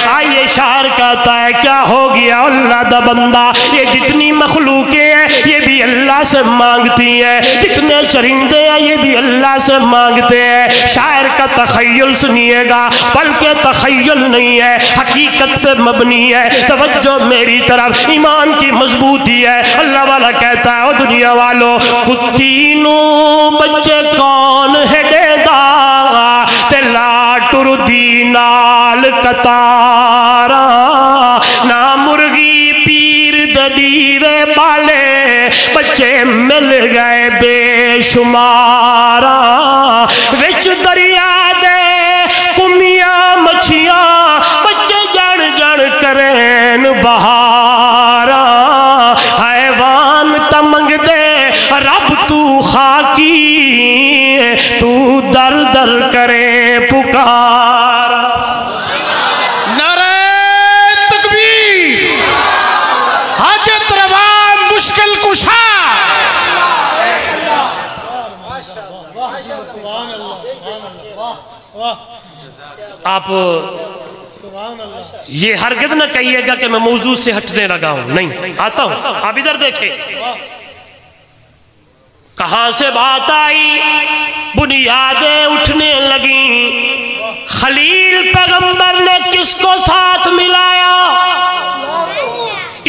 آئیے شاعر کہتا ہے کیا ہو گیا اللہ دا بندہ، یہ جتنی مخلوقیں ہیں یہ بھی اللہ سے مانگتی ہیں، جتنے چرندے ہیں یہ بھی اللہ سے مانگتے ہیں۔ شاعر کا تخیل سنیے گا، بلکہ تخیل نہیں ہے، حقیقت پہ مبنی ہے۔ توجہ میری طرف، ایمان کی مضبوطی ہے۔ اللہ والا کہتا ہے او دنیا والو، کتینوں بچے کون ہے دیدا تے لا ٹردی نال کتارا، نہ مرغی پیر دیوے بالے بچے مل گئے بے شمارا، وچ دریا دے کمیاں مچھیاں بچے جڑ جڑ کرین بہارا، حیوان تمنگ دے رب تو خاکی تو در در کرے پکار۔ نعرہ تکبیر، حاجت روا مشکل کشا۔ آپ یہ ہرگز نہ کہیے گا کہ میں موضوع سے ہٹنے لگا ہوں، نہیں، آتا ہوں۔ آپ ادھر دیکھیں کہاں سے بات آئی، بنیادیں اٹھنے لگیں۔ خلیل پیغمبر نے کس کو ساتھ ملایا؟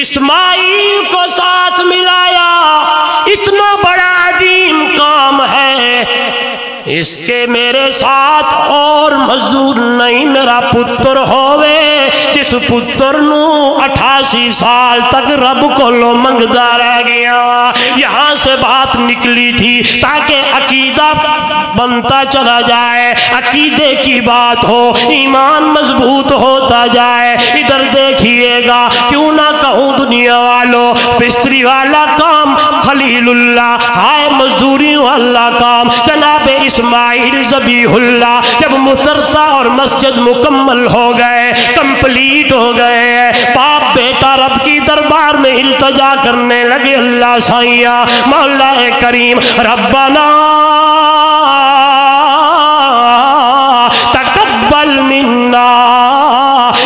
اسماعیل کو ساتھ ملایا۔ اتنا بڑا عظیم کام ہے، اس کے میرے ساتھ اور مزدور نہیں، میرا پتر ہوئے جس پتر نو 88 سال تک رب کو لو منگدا رہ گیا۔ یہاں سے بات نکلی تھی تاکہ عقیدہ بنتا چلا جائے، عقیدے کی بات ہو، ایمان مضبوط ہوتا جائے۔ ادھر دیکھیے گا، کیوں نہ کہوں دنیا والوں، بستری والا کام خلیل اللہ، ہائے مزدوری والا کام جناب اسماعیل ذبیح اللہ۔ جب مدرسہ اور مسجد مکمل ہو گئے، کمپلیٹ ہو گئے، باپ بیٹا رب کی دربار میں التجا کرنے لگے، اللہ سائیاں مولا کریم ربنا تقبل منا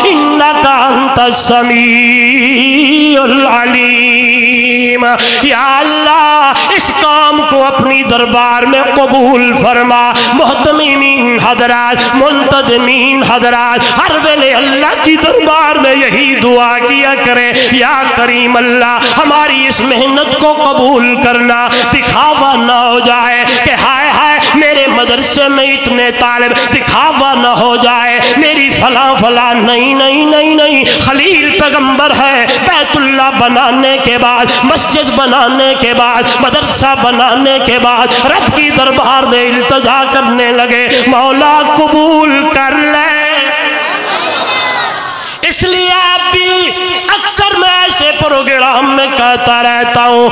انکا انت السمیع العلیم۔ یا اللہ اس کام کو اپنی دربار میں قبول فرما۔ محتمین حضرات، منتظمین حضرات، ہر ویلے اللہ کی دربار میں یہی دعا کیا کرے، یا کریم اللہ ہماری اس محنت کو قبول کرنا، دکھاوا نہ ہو جائے کہ ہائے ہائے میرے مدرسے میں اتنے طالب، دکھاوا نہ ہو جائے میری فلاں فلاں، نہیں نہیں نہیں نہیں۔ خلیل پیغمبر ہے، بیت اللہ بنانے کے بعد، مسجد بنانے کے بعد، مدرسہ بنانے کے بعد رب کی دربار میں التجا کرنے لگے، مولا قبول کر لے۔ اس لیے آپ بھی اکثر میں ایسے پروگرام میں کہتا رہتا ہوں،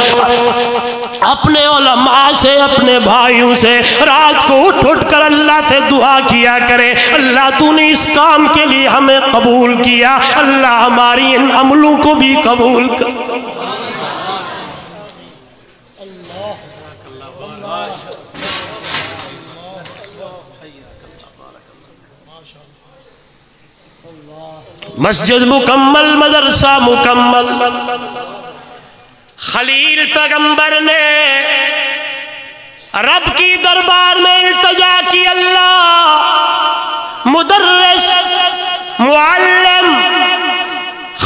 اپنے علماء سے، اپنے بھائیوں سے رات کو اٹھ اٹھ کر اللہ سے دعا کیا کرے، اللہ تو نے اس کام کے لیے ہمیں قبول کیا، اللہ ہماری ان عملوں کو بھی قبول کر۔ مسجد مکمل، مدرسہ مکمل۔ خلیل پیغمبر نے رب کی دربار میں التجا کی، اللہ مدرس، معلم،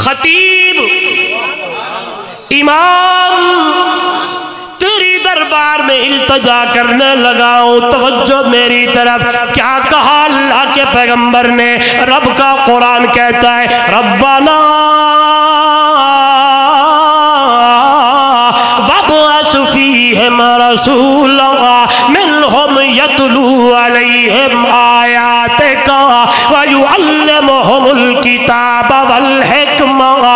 خطیب، امام تیری دربار میں التجا کرنے لگا ہوں۔ توجہ میری طرف، کیا کہا اللہ کے پیغمبر نے؟ رب کا قرآن کہتا ہے ربنا وابعث فیہم رسولا منہم یتلو علیہم آیاتک ویعلمہم الکتاب والحکمہ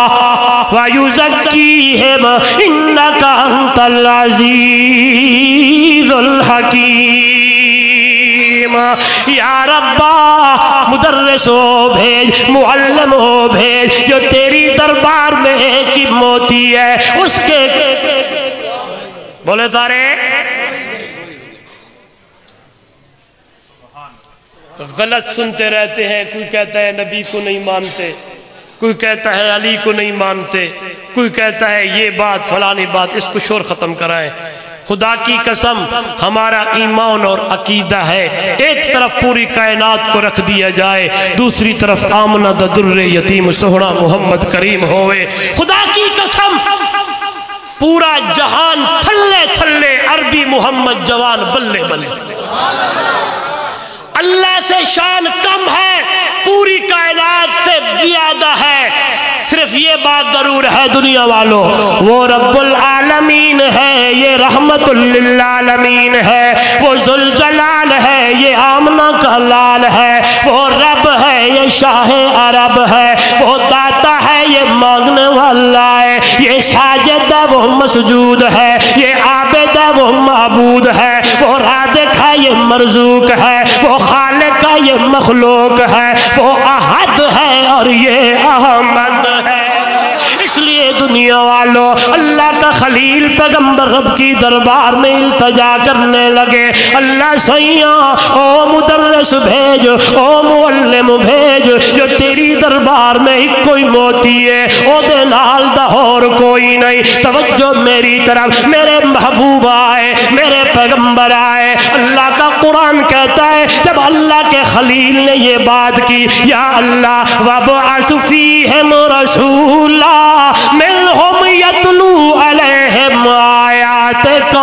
وَيُزَكِّيهِمْ إِنَّكَ أَنْتَ الْعَزِيزُ الْحَكِيمُ۔ یا ربا مدرس ہو بھیج، معلم ہو بھیج، جو تیری دربار میں ایک ہی موتی ہے، اس کے بولے تارے غلط سنتے رہتے ہیں. کوئی کہتا ہے نبی کو نہیں مانتے، کوئی کہتا ہے علی کو نہیں مانتے، کوئی کہتا ہے یہ بات فلانی بات. اس کو شور ختم کرائیں. خدا کی قسم ہمارا ایمان اور عقیدہ ہے ایک طرف پوری کائنات کو رکھ دیا جائے، دوسری طرف آمنہ دا در یتیم سہنا محمد کریم ہوئے. خدا کی قسم پورا جہان تھلے تھلے عربی محمد جوان بلے بلے. اللہ سے شان کم ہے، پوری کائنات سے زیادہ ہے. صرف یہ بات ضرور ہے دنیا والوں، وہ رب العالمین ہے، یہ رحمت للعالمین ہے، وہ ذوالجلال ہے، یہ آمنہ کا لال ہے، وہ رب ہے، یہ شاہ عرب ہے، وہ داتا ہے، یہ مانگنے والا ہے، یہ ساجد ہے، وہ مسجود ہے، یہ عابد ہے، وہ معبود ہے، وہ رازق ہے، یہ مرزوق ہے، وہ خالق ہے، یہ مخلوق ہے، وہ احد ہے اور یہ احمد ہے. اس لیے دنیا والوں اللہ کا خلیل پیغمبر رب کی دربار میں التجا کرنے لگے. اللہ سیاں او مدرس بھیج، او معلم بھیج، جو تیری دربار میں ہی کوئی موتی ہے او دے نال دا اور کوئی نہیں. توجہ میری طرف، میرے محبوب آئے، میرے پیغمبر آئے. اللہ کا قرآن کہتا ہے جب اللہ کے خلیل نے یہ بات کی، یا اللہ وَابْعَثْ فِيهِمْ رَسُولًا مِنْهُمْ يَتْلُو عَلَيْهِمْ آیَاتِکَ.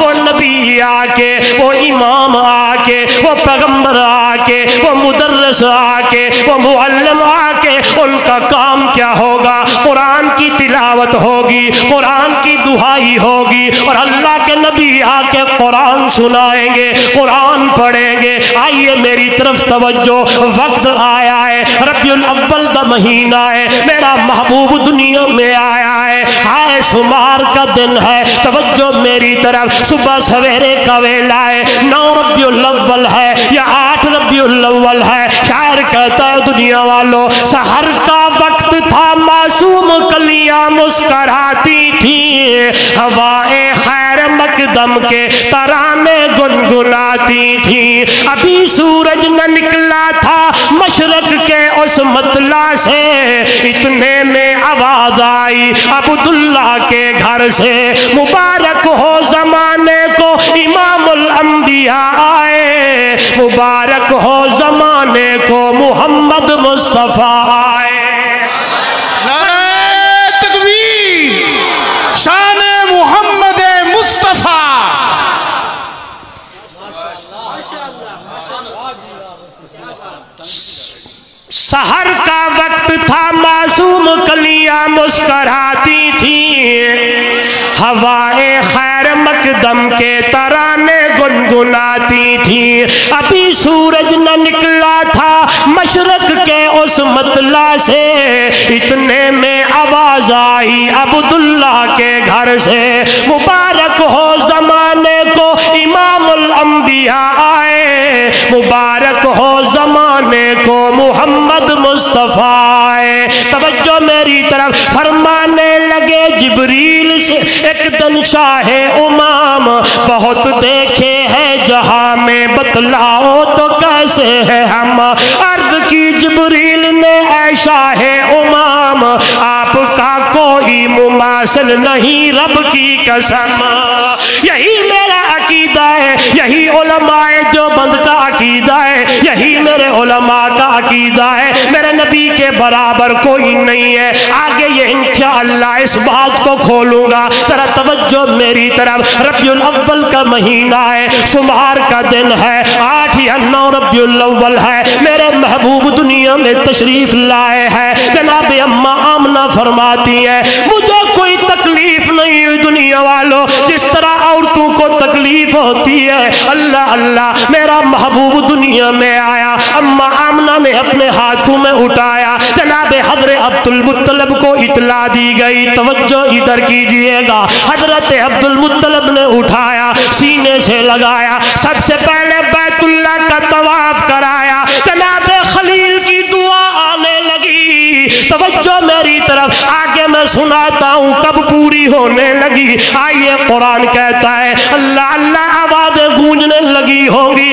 وہ نبی آ کے، وہ امام آ کے، وہ پیغمبر آ کے، وہ مدرس آ کے، وہ معلم آ کے، ان کا کام کیا ہوگا؟ قرآن کی تلاوت ہوگی، قرآن کی دعائی ہوگی، اور اللہ کے نبی آ کے قرآن سنائیں گے، قرآن پڑھیں گے. آئیے میری طرف توجہ، وقت آیا ہے، ربیع الاول دا مہینہ ہے، میرا محبوب دنیا میں آیا ہے، ہائے شمار کا دن ہے. توجہ میری طرف، صبح سویرے کا ویلا ہے، 9 ربیع الاول ہے یا 8 ربیع الاول ہے. شاعر کہتا ہے دنیا والوں سحر کا وقت تھا، معصوم کلیاں مسکراتی تھی، ہوائے خیر مقدم کے ترانے گنگناتی تھی. ابھی سورج نہ نکلا تھا مشرق کے اس مطلع سے، اتنے میں آواز آئی عبداللہ کے گھر سے. مبارک ہو زمانے کو امام الانبیاء آئے، مبارک ہو زمانے کو محمد مصطفیٰ آئے. نعرہ تکبیر، شان محمد مصطفیٰ. سحر کا وقت تھا، معصوم کلیاں مسکراتی تھی، ہوائے خیر مقدم کے ترانے گنگناتی تھی. ابھی سورج نہ نکلا تھا مشرق کے اس مطلع سے، اتنے میں آواز آئی عبداللہ کے گھر سے. مبارک ہو زمانے کو امام الانبیاء آئے، مبارک ہو زمانے کو محمد مصطفیٰ آئے. توجہ میری طرف، فرمانے لگے جبریل سے ایک دن شاہ امام، بہت دیکھے ہیں جہاں میں بتلاؤ تو کیسے ہے ہم. عرض کی جبریل نے اے شاہ امام، آپ کا کوئی مماثل نہیں رب کی قسم. یہی میرا عقیدہ ہے، یہی علماء دیوبند کا عقیدہ ہے، یہی میرے علماء کا عقیدہ ہے. میرے نبی کے برابر کوئی نہیں ہے. آگے یہ انشاءاللہ اس بات کو کھولوں گا. ذرا توجہ میری طرف، ربیع الاول کا مہینہ ہے، شمار کا دن ہے، 8 یا 9 ربیع الاول ہے. میرے محبوب دنیا میں تشریف لائے ہیں. جناب اماں آمنہ فرماتی ہے مجھے کوئی تکلیف نہیں ہوئی دنیا والوں جس طرح عورتوں کو تکلیف ہوتی ہے. اللہ اللہ، میرا محبوب دنیا میں آیا، اماں آمنہ نے اپنے ہاتھوں میں اٹھایا، جناب حضرت عبد المطلب کو اطلاع دی گئی. توجہ ادھر کیجئے گا، حضرت عبد المطلب نے اٹھایا، سینے سے لگایا، سب سے پہلے بیت اللہ کا طواف کرایا. جناب خلیل کی دعا آنے لگی. توجہ میری طرف، آگے میں سناتا ہوں کب پوری ہونے لگی. آئیے قرآن کہتا ہے اللہ اللہ، آوازیں گونجنے لگی ہوں گی،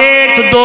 1 2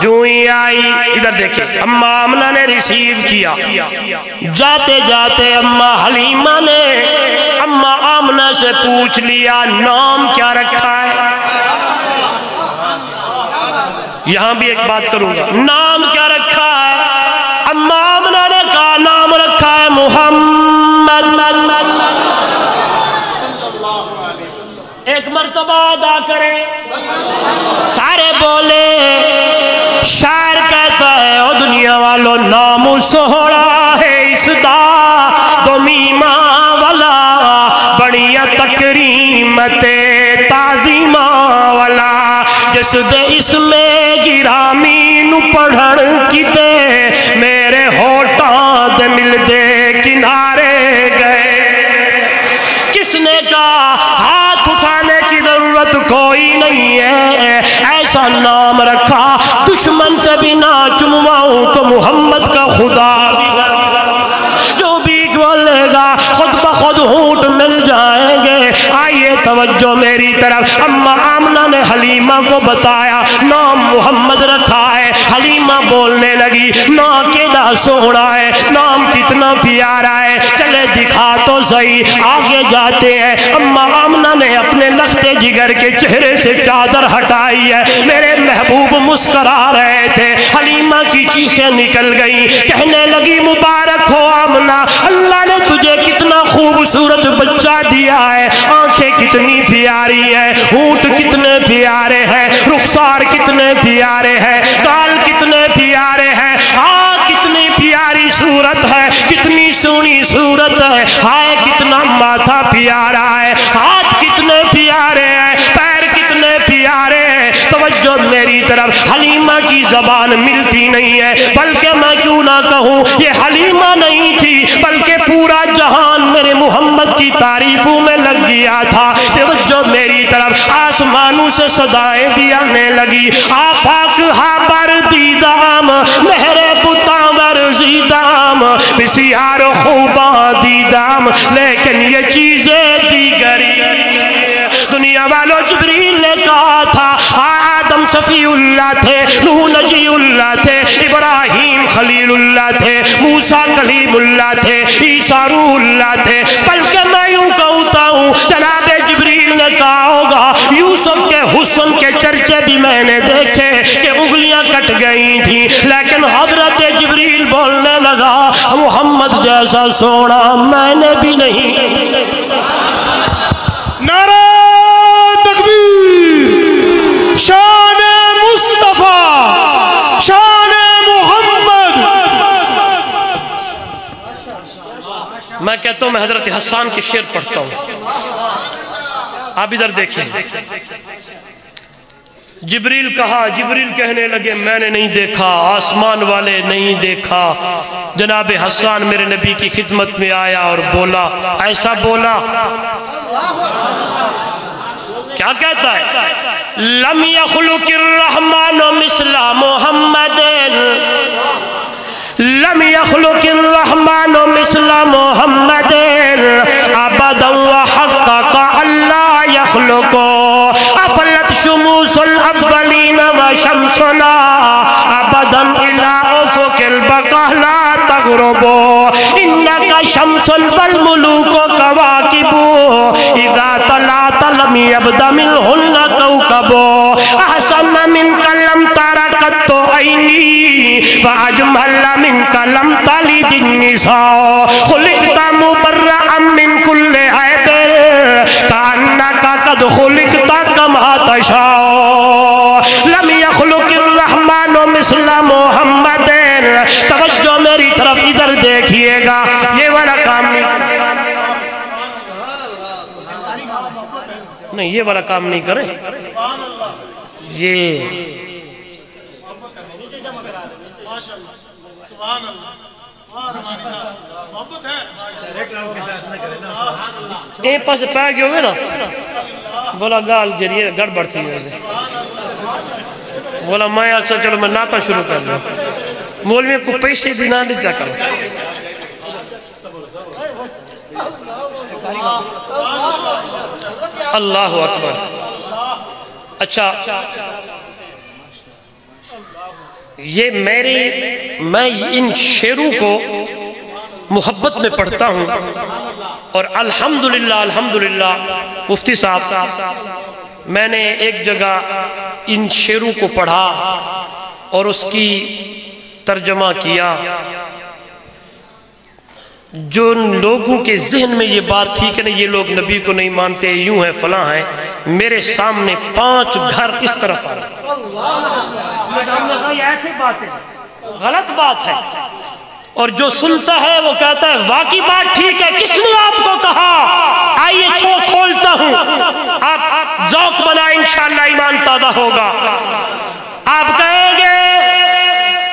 جو ہی آئی ادھر دیکھیں اماں آمنہ نے ریسیو کیا جاتے جاتے اماں حلیمہ نے اماں آمنہ سے پوچھ لیا نام کیا رکھا ہے؟ یہاں بھی ایک بات کروں گا نام کیا رکھا ہے؟ اماں آمنہ نے کہا نام رکھا ہے محمد ایک مرتبہ ادا کریں سارے بولے شاعر کہتا ہے او دنیا والو نام سوڑا ہے اس دا دمیمہ والا بڑیا تکریمت تعظیمہ والا جس دے اس میں گرامی نو پڑھن کیتے میرے ہوٹاں دے مل دے کنارے گئے کس نے کہا ہاتھ اٹھانے کی ضرورت کوئی نہیں ہے ایسا نام رکھا دشمن سے بھی نہ چنواؤں تو محمد کا خدا جو بھی بولے گا خود بخود ہونٹ مل جائیں گے آئیے توجہ میری طرف اماں آمنہ نے حلیمہ کو بتایا نام محمد رکھا ہے حلیمہ بولنے لگی نام کیڑا سوڑا ہے نام کتنا پیارا ہے چلے دکھا تو صحیح آگے جاتے ہیں اماں آمنہ نے اپنے لخت جگر کے چہرے سے چادر ہٹائی ہے میرے محبوب مسکرا رہے تھے حلیمہ کی چیخیں نکل گئی کہنے لگی مبارک ہو آمنہ اللہ نے تجھے کتنا خوبصورت بچہ دیا ہے آنکھیں کتنی پیاری ہے ہونٹ کتنے پیارے ہیں رخسار کتنے پیارے ہیں گال کتنے پیارے ہیں کتنی پیاری صورت ہے کتنی سونی صورت ہے ہائے کتنا ماتھا پیارا ہے ہاتھ کتنے پیارے ہیں پیر کتنے پیارے ہیں توجہ میری طرف حلیمہ کی زبان ملتی نہیں ہے بلکہ میں کیوں نہ کہوں یہ حلیمہ نہیں تھی بلکہ پورا جہان میرے محمد کی تعریفوں میں لگ گیا تھا توجہ میری طرف آسمانوں سے صدائیں بھی آنے لگی آفاق ہابر دیدام مہر بتاور زیدام بسیار خوباں دیدام لیکن یہ چیزیں دیگری دنیا والوں جبریل نے کہا تھا آدم صفی اللہ تھے نوح نجی اللہ تھے ابراہیم خلیل اللہ تھے موسیٰ کلیم اللہ تھے عیسیٰ روح اللہ تھے بلکہ میں یوں کہتا ہوں جناب جبریل نے کہا ہوگا یوسف کے حسن کے چرچے بھی میں نے دیکھے کہ انگلیاں کٹ گئی تھیں لیکن حضرت جبریل بولنے لگا محمد جیسا سونا میں نے بھی نہیں نعرہ تکبیر شان مصطفیٰ شان محمد میں کہتا ہوں میں حضرت حسان کے شعر پڑھتا ہوں آپ ادھر دیکھیں جبریل کہا جبریل کہنے لگے میں نے نہیں دیکھا آسمان والے نہیں دیکھا جناب حسان میرے نبی کی خدمت میں آیا اور بولا ایسا بولا کیا کہتا ہے لم یخلق الرحمن مثل محمد لم يخلق الرحمن مثل محمد ابدا وحقق الا يخلق افلت شموس الاولين وشمسنا ابدا الى افق البقاء لا تغرب انك شمس والملوك كواكب اذا طلعت لم يبد منهن كوكب احسن منك لم تر قط عيني فاجمل منك لم تلد النساء خلقت مبرئا من كل عيب كأنك قد خلقت كما تشاء لم يخلق الرحمن مثل محمد توجہ میری طرف ادھر دیکھیے گا یہ والا کام نہیں یہ والا کام نہیں کریں یہ اے پاس پہ گئے ہوئے نا بولا گال جریے گڑبڑ تھی ویسے بولا میں اکثر چلو میں ناتا شروع کر لوں مولوی کو پیسے دینا نہیں دیا کرو اللہ اکبر اچھا میں ان شعروں کو محبت میں پڑھتا ہوں، اور الحمدللہ مفتی صاحب میں نے ایک جگہ ان شعروں کو پڑھا اور اس کی ترجمہ کیا. جو لوگوں کے ذہن میں یہ بات تھی کہ نہیں یہ لوگ نبی کو نہیں مانتے، یوں ہے فلاں ہے، میرے سامنے 5 گھر اس طرف آئے. یہ ایسی بات ہے، غلط بات ہے، اور جو سنتا ہے وہ کہتا ہے واقعی بات ٹھیک ہے، کس نے آپ کو کہا؟ آئیے تو کھولتا ہوں، آپ ذوق بنا، انشاءاللہ ایمان تازہ ہوگا. آپ کہیں گے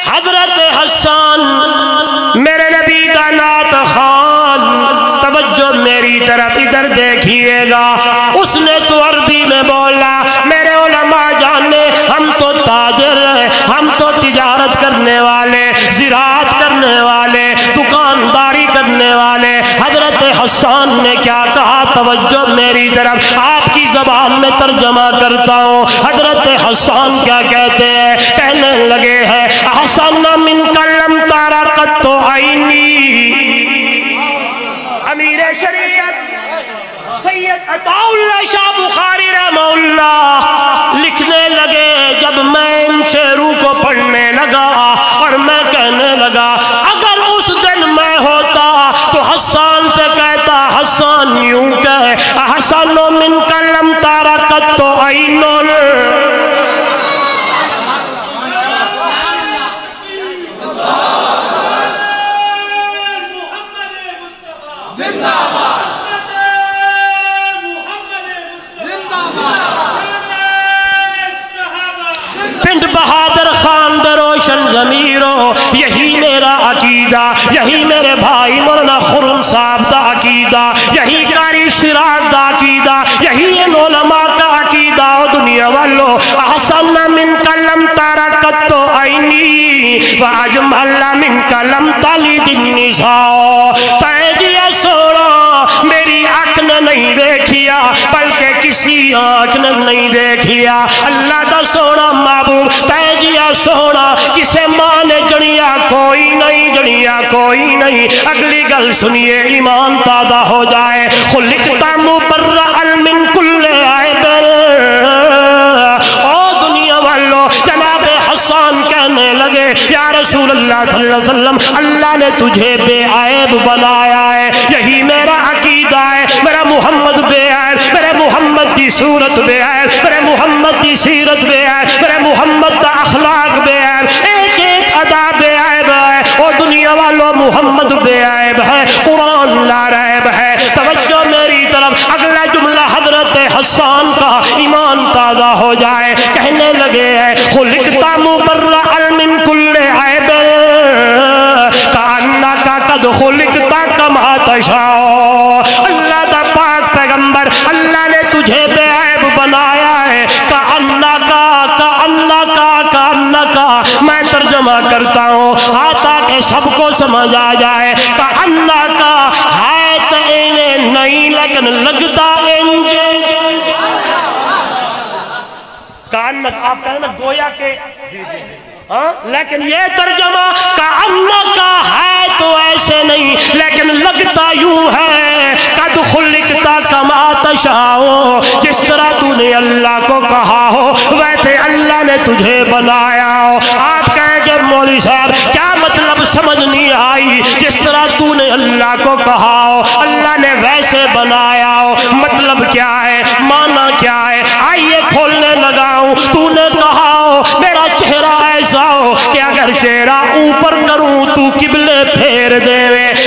حضرت حسان میرے نبی کا نعت خوان، توجہ میری طرف ادھر دیکھیے گا. اس نے تو عربی میں بولا، میرے علماء جانے ہم تو تاجر ہیں، ہم تو تجارت کرنے والے، زراعت کرنے والے، دکانداری کرنے والے. حضرت حسان نے کیا کہا؟ توجہ میری طرف، آپ کی زبان میں ترجمہ کرتا ہوں. حضرت حسان کیا کہتے ہیں؟ کہنے لگے ہیں حسن من کلم تارا قط عینی. امیر شریعت سید عطا اللہ شاہ بخاری رحمہ اللہ لکھنے لگے، جب میں ان شعروں کو پڑھنے لگا اور میں کہنے لگا اگر اس دن میں ہوتا تو حسان سے کہتا، حسان یوں کہے حسن من کلم تارا قط عین. پنڈ بہادر خان دروشن ضمیرو، یہی میرا عقیدہ، یہی میرے بھائی مولانا خرم صاحب دا عقیدہ، یہی قاری شراز دا عقیدہ، یہی ان علماء کا عقیدہ. و دنیا والو احسن من کلم تارا قط عینی واجمل من کلم تلد النساء. تیجیے سونا میری آنکھ نے نہیں دیکھیا، بلکہ کسی آنکھ نے نہیں دیکھیا. اللہ دا سونا معبود تیجیا سونا کسے ماں نے جڑیا کوئی نہیں، جڑیا کوئی نہیں. اگلی گل سنیے ایمان تازہ ہو جائے. خلقتا مبرئا من کل عیب. او دنیا والو جناب حسان کہنے لگے یا رسول اللہ صلی اللہ علیہ وسلم اللہ نے تجھے بے عیب بنایا ہے، یہی میرا عقیدہ ہے. میرا محمد بے عیب، میرے محمد دی صورت بے عیب، میرے محمد دی سیرت بے عیب، میرے محمد دا اخلاق بے عیب، ایک ایک ادا بے عیب ہے. او دنیا والو محمد بے عیب ہے، قرآن لا ریب ہے. توجہ میری طرف، اگلا جملہ حضرت حسان کا ایمان تازہ ہو جائے. کہنے لگے ہیں خلقتا مبرئا من کل عیب کأنک قد خلقتا کما تشاء. اللہ دا پاک پیغمبر اللہ نے تجھے بے عیب بنایا ہے. کأنک میں ترجمہ کرتا ہوں تاکہ سب کو سمجھ آ جائے. کأنک ہے تو انہیں نہیں لیکن لگتا انج. کأنک آپ کہنا گویا کہ لیکن یہ ترجمہ کأنک ہے تو ایسے نہیں لیکن لگتا یوں ہے. قد خلقتا کما تشاء، جس طرح تو نے اللہ کو کہا ہو ویسے اللہ نے تجھے بنایا ہو. آپ کہیں کہ مولوی صاحب کیا مطلب سمجھ نہیں آئی؟ جس طرح تو نے اللہ کو کہا ہو اللہ نے ویسے بنایا ہو، مطلب کیا ہے، معنی کیا ہے؟ آئیے کھولنے لگاؤں. تو نے کہا ہو میرا چہرہ ایسا ہو کہ اگر چہرہ اوپر کروں تو قبلے پھیر دے.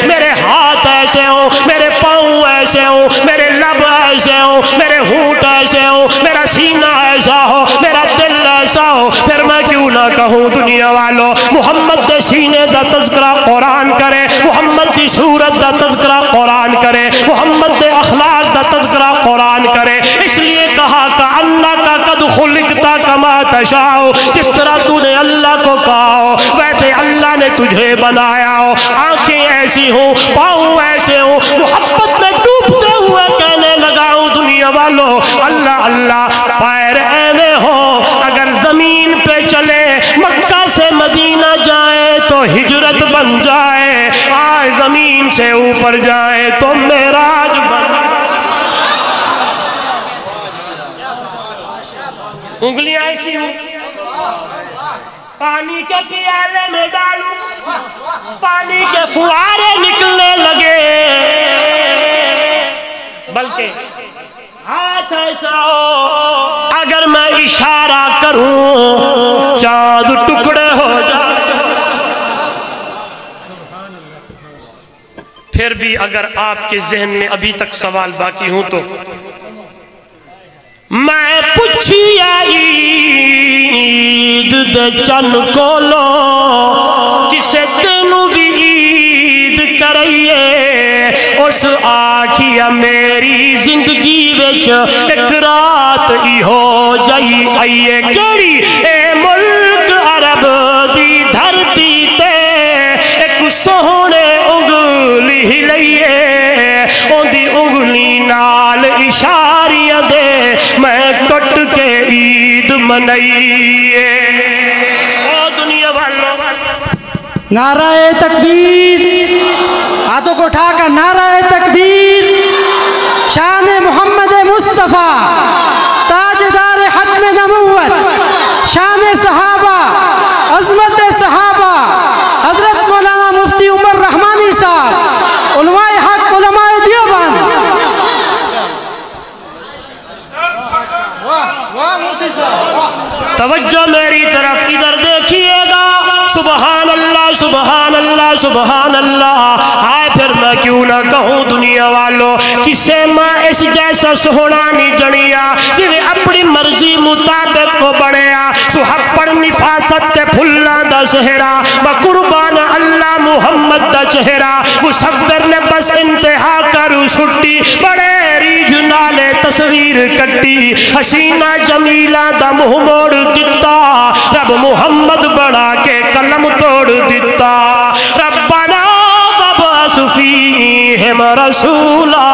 میرے ہاتھ ایسے ہوں، میرے پاؤں ایسے ہوں، میرے لب ایسے ہوں، میرے ہونٹ ایسے ہوں، میرا سینہ ایسا ہو، میرا دل ایسا ہو. پھر میں کیوں نہ کہوں دنیا والو محمد دے سینے دا تذکرہ قرآن کرے، محمد دی صورت دا تذکرہ قرآن کرے، محمد دے اخلاق دا تذکرہ قرآن کرے. اس لیے کہا کأنک قد خلقتا کما تشاء، جس طرح تو نے اللہ کو کہا ہو ویسے اللہ نے تجھے بنایا ہو. آنکھیں ایسی ہوں، پاؤں ایسے ہوں. محبت میں ڈوبتے ہوئے کہنے لگا ہوں دنیا والو اللہ اللہ. پیر ایوے ہو اگر زمین پہ چلے مکہ سے مدینہ ہجرت بن جائے، آج زمین سے اوپر جائے تو معراج بن جائے۔ انگلیاں ایسی ہوں، پانی کے پیالے میں ڈالوں، پانی کے فوارے نکلنے لگے، بلکہ ہاتھ ایسا ہو اگر میں اشارہ کروں چاند ٹکڑے ہو جائے۔ پھر بھی اگر آپ کے ذہن میں ابھی تک سوال باقی ہوں تو میں پوچھی عید دے چن کولو کسے تینوں بھی عید کرائیے، اس آکھیا میری زندگی وچ ایک رات ہی ہو جائی آئیے، کیڑی اے ملک عرب دی دھرتی تے ایک سوہنے انگلی ہی لئیے، ان دی انگلی نال اشاریاں دے میں ٹٹ کے عید منائیے۔ او دنیا والوں، نعرہ تکبیر، ہاتھوں کو اٹھا کر نعرہ تکبیر، شان محمد مصطفیٰ تاجدار ختم نبوت، شان صحابہ، عظمت صحابہ، حضرت مولانا مفتی عمر رحمانی صاحب، علماء حق، علماء دیوبند۔ توجہ میری طرف ادھر دیکھئے گا، سبحان اللہ سبحان اللہ سبحان اللہ۔ ہائے پھر میں کیوں نہ کہوں دنیا والوں، کسے ماں اس جیسا سونا نہیں جنیا جنہیں اپنی مرضی مطابق کو بڑھیا، سحپڑ نفاست تے پھلا دا سہرا، بقربان اللہ محمد دا چہرہ، مصور نے بس انتہا کرو سٹی، بڑے ریج نالے تصویر کٹی، حسینہ جمیلہ دا منہ موڑ دیتا، رب محمد بڑھا کے قلم توڑ دیتا، ربنا وبعث فیہم رسولا،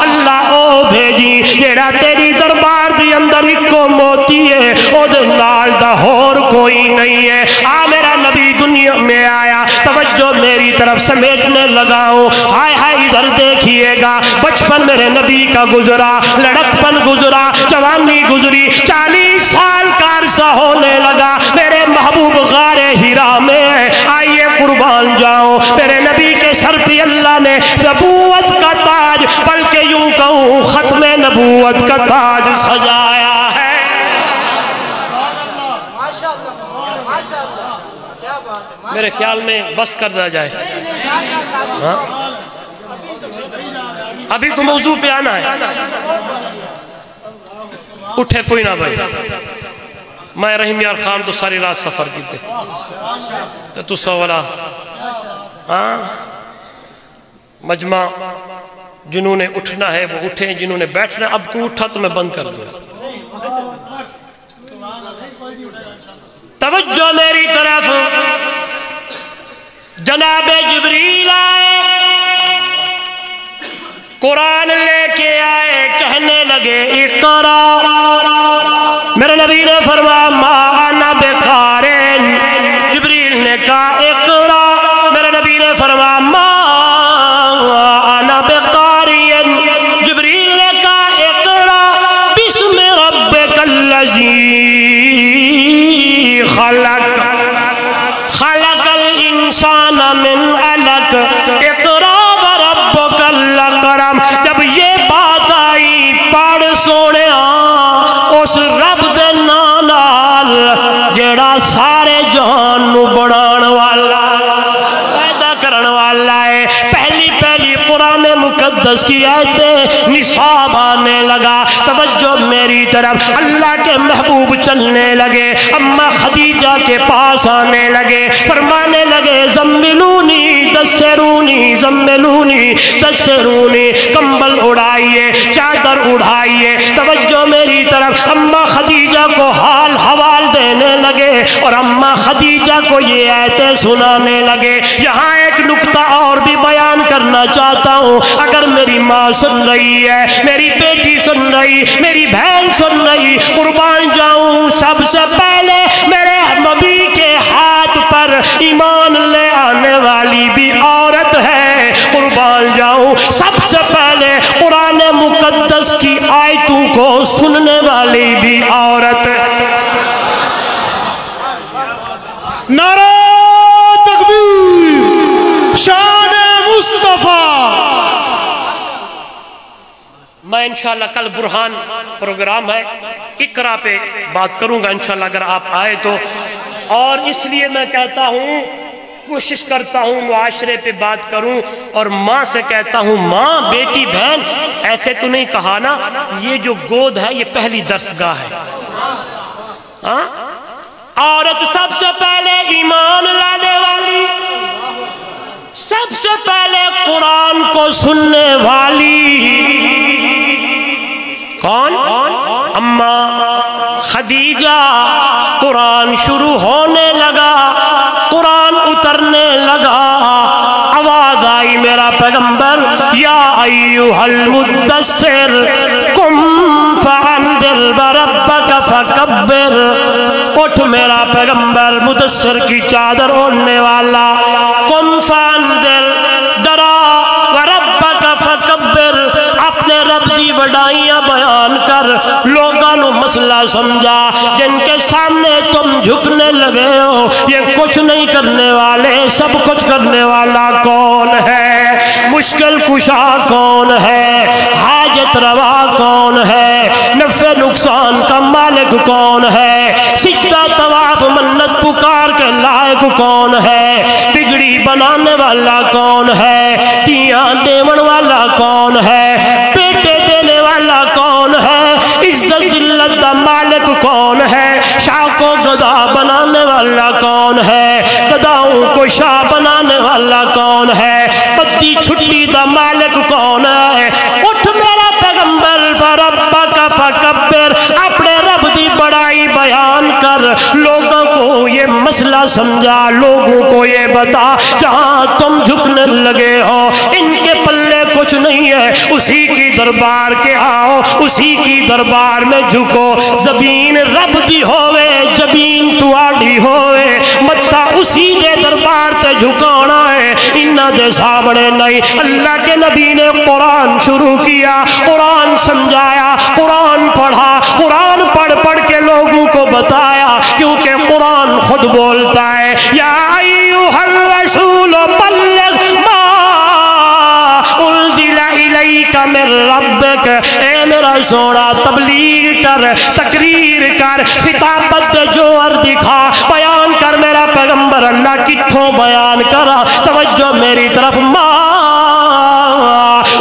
اللہ او بھیجی جیڑا تیری دربار دی اندر ایکو موتی ہے، او دے نال دا ہور کوئی نہیں ہے۔ آ میرا نبی دنیا میں آیا، توجہ میری طرف سمیٹنے لگاؤں، ہائے ہائے ادھر دیکھئے گا، بچپن میرے نبی کا گزرا، لڑکپن گزرا، جوانی گزری، 40 سال کا عرصہ ہونے لگا، میرے محبوب غار ہرا میں آئیے قربان جاؤں، میرے نبی کے سر پہ اللہ نے نبوت کا تاج، بلکہ یوں کہوں ختم نبوت کا تاج سجایا ہے۔ میرے خیال میں بس کر دیا جائے، ابھی تو موضوع پہ آنا ہے، اٹھے کوئی نہ بھائی، میں رحیم یار خان تو ساری رات سفر کیتے تو سوالا مجمع جنہوں نے اٹھنا ہے وہ اٹھیں، جنہوں نے بیٹھنا اب کو اٹھا تو میں بند کر دوں۔ توجہ میری طرف، جناب جبریل آئے، قرآن لے کے آئے، کہنے لگے اقرا، میرے نبی نے فرمایا ما انا بقارئ، جبریل نے کہا اقرا، میرے نبی نے فرمایا ما انا بقارئ، جبریل نے کہا اقرا بسم ربک الذی خلق، خلق الانسان من علق، اقرا وربک الاکرم۔ جب یہ بات آئی پڑھ سونے اس رب دے نال جیڑا سارے جہان نو بڑھان والا پیدا کرن والا ہے، پہلی قرآن مقدس کی آیتیں نصاب آنے لگا، توجہ میری طرف، اللہ کے محبوب چلنے لگے، اماں خدیجہ کے پاس آنے لگے، فرمانے لگے زملونی دسرونی زملونی دسرونی، کمبل اڑائیے، چادر اڑائیے، توجہ میری طرف، اماں خدیجہ کو حال حوال دینے لگے اور اماں خدیجہ کو یہ آیتیں سنانے لگے۔ یہاں ایک نکتہ اور بھی بیان کرنا چاہتا ہوں، اگر میری ماں سن رہی ہے، میری بیٹی سن رہی، میری بہن سن رہی، قربان جاؤں سب سے پہلے میرے نبی کے ہاتھ پر ایمان لے والی بھی عورت ہے، قربان جاؤں سب سے پہلے قرآن مقدس کی آیتوں کو سننے والی بھی عورت ہے۔ نعرہ تکبیر، شان مصطفیٰ۔ میں انشاءاللہ کل برہان پروگرام ہے، اقرا پہ بات کروں گا انشاءاللہ اگر آپ آئے تو، اور اس لیے میں کہتا ہوں کوشش کرتا ہوں معاشرے پہ بات کروں، اور ماں سے کہتا ہوں ماں بیٹی بہن ایسے تو نہیں کہا نا، یہ جو گود ہے یہ پہلی درسگاہ ہے۔ ہاں عورت سب سے پہلے ایمان لانے والی، سب سے پہلے قرآن کو سننے والی کون؟ اماں خدیجہ۔ قرآن شروع ہونے لگا، قرآن اترنے لگا، آواز آئی میرا پیغمبر یا ایھا المدثر قم فانذر وربک فکبر، اٹھ میرا پیغمبر مدثر کی چادر اوڑھنے والا، قم فانذر ڈرا، وربک فکبر اپنے رب دی وڈائیاں بیان کر، لوگاں نو مسئلہ سمجھا، جن کے سامنے تم جھکنے لگے ہو یہ کچھ نہیں کرنے والے، سب کچھ کرنے والا کون ہے؟ مشکل کشا کون ہے؟ حاجت روا کون ہے؟ نفع نقصان کا مالک کون ہے؟ سجدہ طواف منت پکار کے لائق کون ہے؟ بگڑی بنانے والا کون ہے؟ تیاں دیون والا کون ہے؟ بیٹے دینے والا کون ہے؟ عزت ذلت دا مالک کون ہے؟ شاہ کو گدا بنانے والا کون ہے؟ گداؤں کو شاہ بنانے والا کون ہے؟ پتی چھٹی دا مالک کون ہے؟ اٹھ میرا پیغمبر فربک فکبر، اپنے رب دی بڑائی بیان کر، لوگوں کو یہ مسئلہ سمجھا، لوگوں کو یہ بتا جہاں تم جھکنے لگے ہو ان کے پلے کچھ نہیں ہے، اسی کی دربار کے آؤ، اسی کی دربار میں جھکو، زمین رب دی ہوئے جبین تواڈی ہوئے، متھا اسی دے دربار تے جھکانا ہے، انہاں دے سامنے نہیں۔ اللہ کے نبی نے قرآن شروع کیا، قرآن سمجھایا، قرآن پڑھا، قرآن پڑھ پڑھ کے لوگوں کو بتایا، کیونکہ قرآن خود بولتا ہے یا ایھا الرسول بلغ ما انزل الیک من ربک، اے میرا سونا تبلیغ کر، تقریر کر، خطابت جوہر دکھا، بیان کر میرا پیغمبر اللہ کتھوں بیان کرا، توجہ میری طرف، ما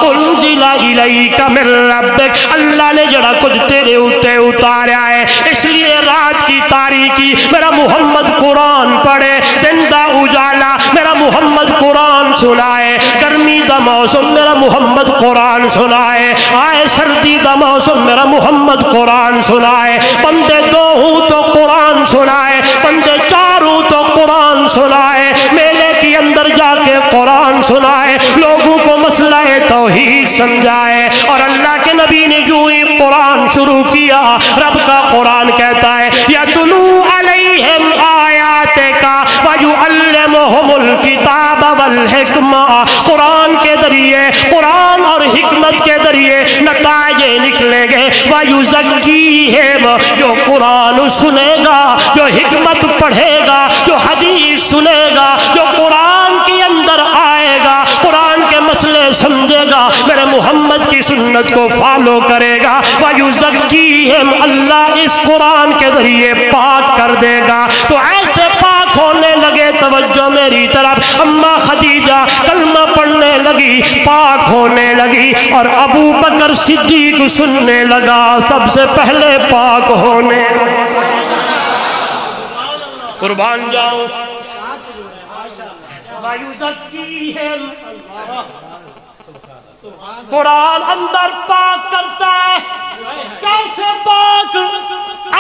انزل الیک من ربک، اللہ نے جڑا کچھ تیرے اوتے اتاریا ہے، اس لیے رات کی تاریکی میرا محمد قرآن پڑھے، دن دا اجالا میرا محمد قرآن سنائے، گرمی دا موسم میرا محمد قرآن سنائے، آئے سردی دا موسم میرا محمد قرآن سنائے، بندے دو ہوں تو قرآن سنائے، بندے چار ہوں تو قرآن سنائے، میلے کی اندر جا کے قرآن سنائے، لوگوں کو مسئلہ توحید سمجھائے، اور اللہ کے نبی نے جو ہی قرآن شروع کیا، رب کا قرآن کہتا ہے یَتْلُو عَلَيْهِمْ آیَاتِکَ وَيُعَلِّمُهُمُ الْکِتَابَ وَالْحِکْمَةَ، قرآن کے ذریعے، قرآن اور حکمت کے ذریعے نتائج نکلیں گے، وَيُزَكِّيهِمْ، جو قرآن سنے گا، جو حکمت پڑھے گا، جو حدیث سنے گا، جو قرآن کے اندر آئے گا، قرآن کے مسئلے سمجھے گا، میرے محمد کی سنت کو فالو کرے گا، وَيُزَكِّيهِمْ، اللہ اس قرآن کے ذریعے پاک کر دے گا۔ تو ایسے پاک ہونے لگے، توجہ میری طرف، اماں خدیجہ کلمہ پڑھنے لگی، پاک ہونے لگی، اور ابو بکر صدیق سننے لگا، سب سے پہلے پاک ہونے، قربان جاؤں، وَيُزَكِّيهِمْ، قرآن اندر پاک کرتا ہے، کیسے پاک؟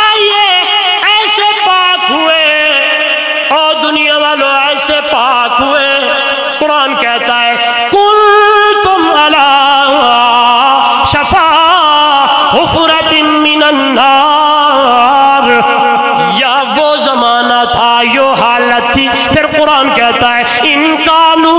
آئیے ایسے پاک ہوئے، اور دنیا والوں ایسے پاک ہوئے، قرآن کہتا ہے کُنتُمْ عَلَىٰ شَفَا حُفْرَةٍ مِّنَ النَّارِ، یا وہ زمانہ تھا، یہ حالت تھی، پھر قرآن کہتا ہے اِن کانوا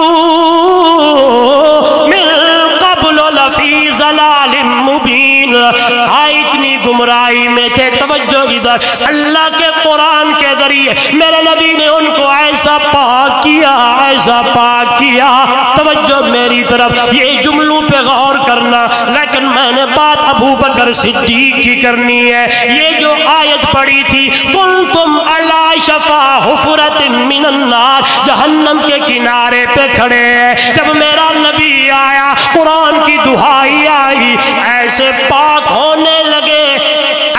ہاں اتنی گمراہی میں تھے. توجہ ادھر, اللہ کے قرآن کے ذریعے میرے نبی نے ان کو ایسا پاک کیا, ایسا پاک کیا. توجہ میری طرف, یہ جملوں پہ غور کرنا, لیکن میں نے بات ابو بکر صدیق کی کرنی ہے. یہ جو آیت پڑھی تھی, کنتم علی شفا حفرۃ من النار, جہنم کے کنارے پہ کھڑے ہیں. جب میرا نبی آیا, قرآن کی دہائی آئی, ایسے پاک ہونے لگے,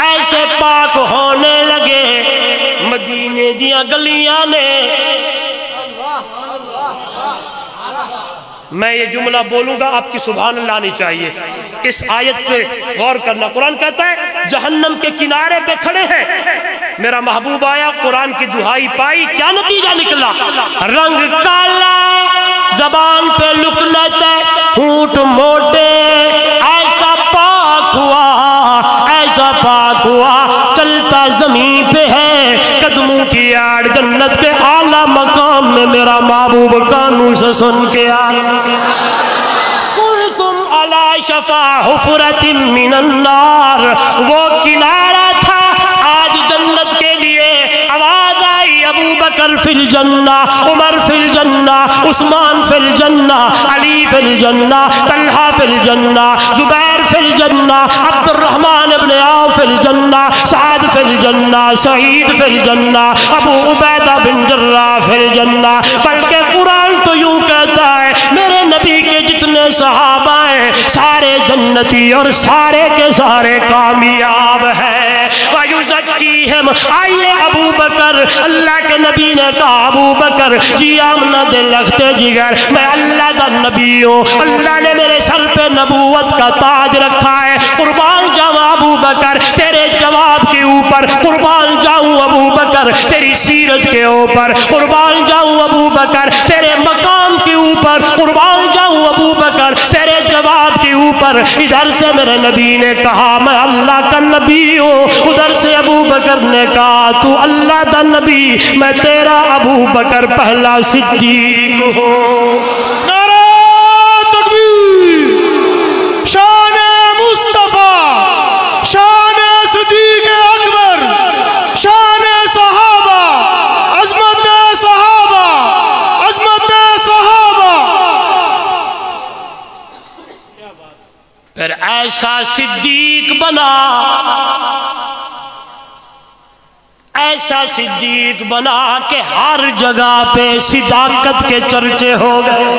ایسے پاک ہونے لگے. مدینے دیاں گلیاں نے, میں یہ جملہ بولوں گا آپ کی سبحان اللہ آنی چاہیے. اس آیت پہ غور کرنا. قرآن کہتا ہے جہنم کے کنارے پہ کھڑے ہیں. میرا محبوب آیا, قرآن کی دہائی پائی, کیا نتیجہ نکلا؟ رنگ کالا, زبان پہ لکنت, ہونٹ موٹے, ایسا پاک ہوا, ایسا پاک ہوا. چلتا زمین پہ ہے, قدموں کی آڑ جنت کے اعلیٰ مقام میں میرا محبوب کانوں سے سن کے آیا. قلتم علی شفا حفرۃ من النار, وہ کنارہ تھا آج جنت کے لیے. آواز آئی, ابو بکر فی الجنہ, عمر فی الجنہ, عثمان فی الجنہ, علی فی الجنہ, طلحہ فی الجنہ, زبیر فی الجنہ, عبد الرحمن ابن عوف فی الجنہ, سعد فی الجنہ, سعید فی الجنہ, ابو عبیدہ بن جراح فی الجنہ. بلکہ قرآن تو یوں کہتا ہے میرے نبی کے جتنے صحابہ ہیں سارے جنتی اور سارے کے سارے کامیاب ہیں. وَيُزَكِّيهِمْ, آئیے ابو بکر, اللہ کے نبی نے کہا ابو بکر جی آمنہ دے لختے جگر, میں اللہ دا نبی ہوں, اللہ نے میرے سر پہ نبوت کا تاج رکھا ہے. قربان جاؤں ابو بکر تیرے جواب کے اوپر, قربان جاؤں ابو بکر تیری سیرت کے اوپر, قربان جاؤں ابو بکر تیرے مقام کے اوپر, قربان جاؤں ابو بکر تیرے جواب کے اوپر. ادھر سے میرے نبی نے کہا میں اللہ کا نبی ہوں, ادھر سے ابو بکر نے کہا تو اللہ دا نبی, میں تیرا ابو بکر پہلا صدیق ہوں. نعرہ تکبیر, شان مصطفیٰ, شان صدیق اکبر, شان صحابہ, عظمت صحابہ, عظمت صحابہ. پھر ایسا صدیق بنا, ایسا صدیق بنا کہ ہر جگہ پہ صداقت کے چرچے ہو گئے.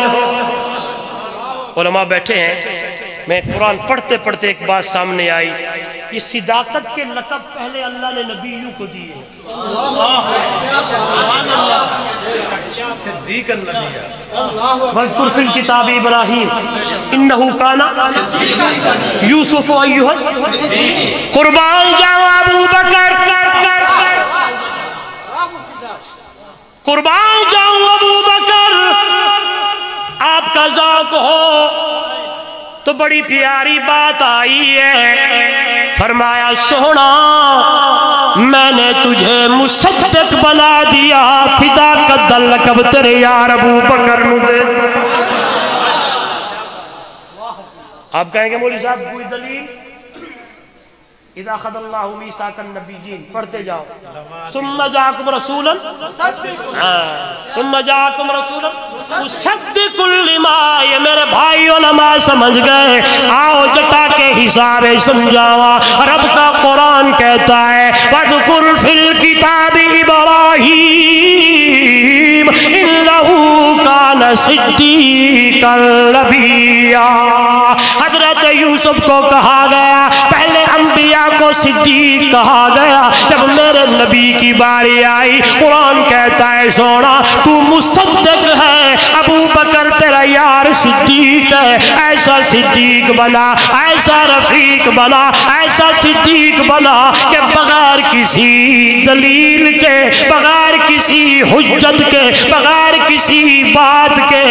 علماء بیٹھے ہیں, میں قرآن پڑھتے پڑھتے ایک بات سامنے آئی. یہ صداقت کے لقب پہلے اللہ نے نبیوں کو دیے. وَاذْكُرْ فِي الْكِتَابِ إِبْرَاهِيمَ إِنَّهُ كَانَ یوسف ایھا الصدیق. قربان جاؤں ابو بکر, قربان جاؤں ابو بکر, آپ کا ذوق ہو تو بڑی پیاری بات آئی ہے. فرمایا سونا میں نے تجھے مصدق بنا دیا, صداقت دا لقب تیرے یار ابو بکر نو دے. آپ کہیں گے مولوی صاحب کوئی دلیل؟ اذا خد اللہ میثاق النبیین, پڑھتے جاؤ. ثم جاءکم رسولا, ثم جاءکم رسولا مصدق لما, یہ میرے بھائی علماء سمجھ گئے. آؤ جٹا کے حساب سمجھاوا. رب کا قرآن کہتا ہے وَاذْكُرْ فِي الْكِتَابِ إِبْرَاهِيمَ إِنَّهُ كَانَ صِدِّيقًا نَبِيًّا. حضرت یوسف کو کہا گیا, پہلے انبیاء کو صدیق کہا گیا. جب میرے نبی کی باری آئی, قرآن کہتا ہے سونا تو مصدق ہے, ابو بکر تیرا یار صدیق ہے. ایسا صدیق بنا, ایسا رفیق بنا, ایسا صدیق بنا کہ بغیر کسی دلیل کے, بغیر کسی حجت کے, بغیر کسی بات کے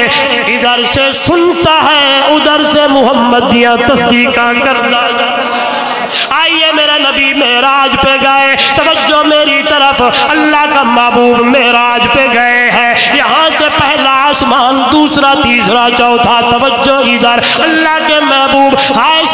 ادھر سے سنتا ہے, ادھر سے محمد دیا تصدیقہ کرتا ہے. آئیے میرا نبی معراج پہ گئے, توجہ میری طرف, اللہ کا محبوب معراج پہ گئے ہیں. یہاں سے پہلا آسمان, دوسرا, تیسرا, چوتھا, توجہ ادھر. اللہ کے محبوب ہائے